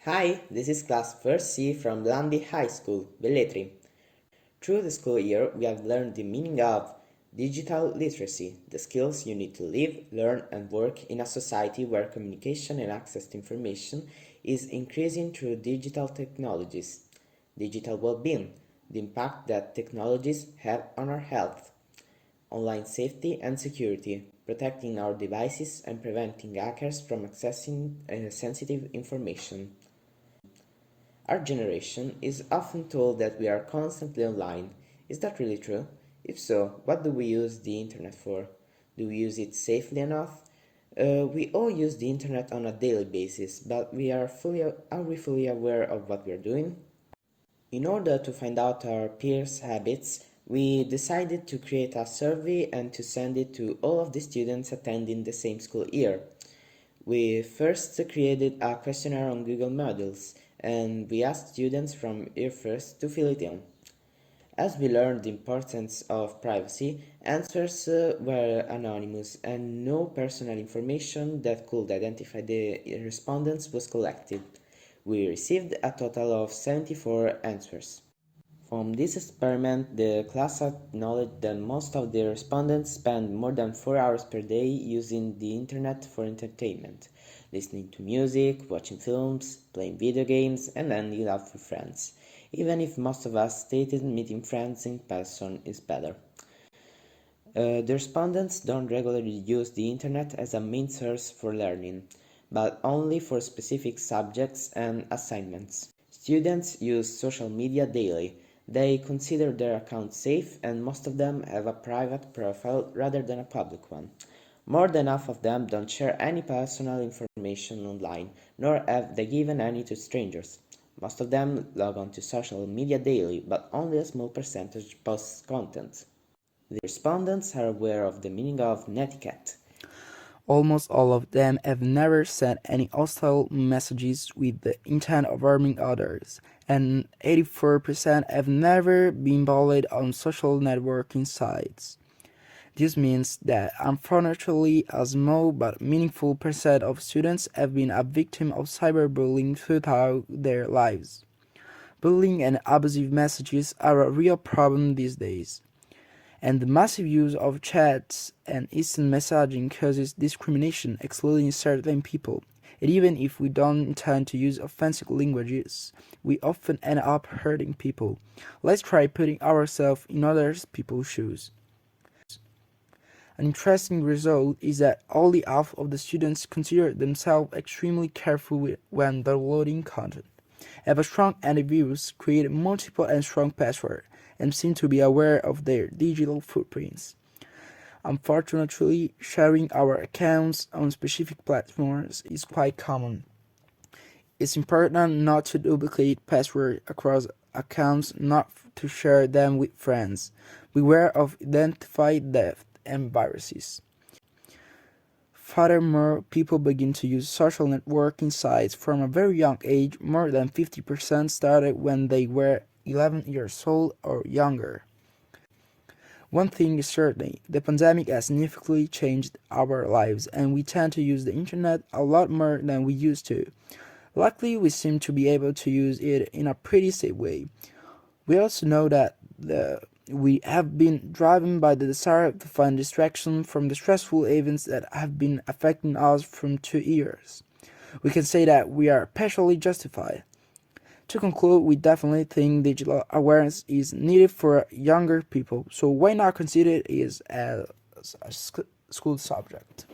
Hi, this is class first C from Landi High School, Velletri. Through the school year, we have learned the meaning of digital literacy, the skills you need to live, learn, and work in a society where communication and access to information is increasing through digital technologies, digital well-being, the impact that technologies have on our health, online safety and security, protecting our devices and preventing hackers from accessing sensitive information. Our generation is often told that we are constantly online. Is that really true? If so, what do we use the internet for? Do we use it safely enough? We all use the internet on a daily basis, but are we fully aware of what we are doing? In order to find out our peers' habits, we decided to create a survey and to send it to all of the students attending the same school year. We first created a questionnaire on Google Models, and we asked students from year first to fill it in. As we learned the importance of privacy, answers were anonymous and no personal information that could identify the respondents was collected. We received a total of 74 answers. From this experiment, the class acknowledged that most of the respondents spend more than 4 hours per day using the internet for entertainment, listening to music, watching films, playing video games, and hanging out with friends, even if most of us stated meeting friends in person is better. The respondents don't regularly use the internet as a main source for learning, but only for specific subjects and assignments. Students use social media daily. They consider their account safe, and most of them have a private profile rather than a public one. More than half of them don't share any personal information online, nor have they given any to strangers. Most of them log on to social media daily, but only a small percentage posts content. The respondents are aware of the meaning of netiquette. Almost all of them have never sent any hostile messages with the intent of harming others, and 84% have never been bullied on social networking sites. This means that unfortunately a small but meaningful percent of students have been a victim of cyberbullying throughout their lives. Bullying and abusive messages are a real problem these days, and the massive use of chats and instant messaging causes discrimination, excluding certain people. And even if we don't intend to use offensive languages, we often end up hurting people. Let's try putting ourselves in other people's shoes. An interesting result is that only half of the students consider themselves extremely careful when downloading content, have a strong antivirus, create multiple and strong passwords, and seem to be aware of their digital footprints. Unfortunately, sharing our accounts on specific platforms is quite common. It's important not to duplicate passwords across accounts, not to share them with friends. Beware of identity theft and viruses. Furthermore, people begin to use social networking sites from a very young age. More than 50% started when they were 11 years old or younger. One thing is certain, the pandemic has significantly changed our lives, and we tend to use the internet a lot more than we used to. Luckily, we seem to be able to use it in a pretty safe way. We also know that we have been driven by the desire to find distraction from the stressful events that have been affecting us for 2 years. We can say that we are partially justified. To conclude, we definitely think digital awareness is needed for younger people, so why not consider it as a school subject?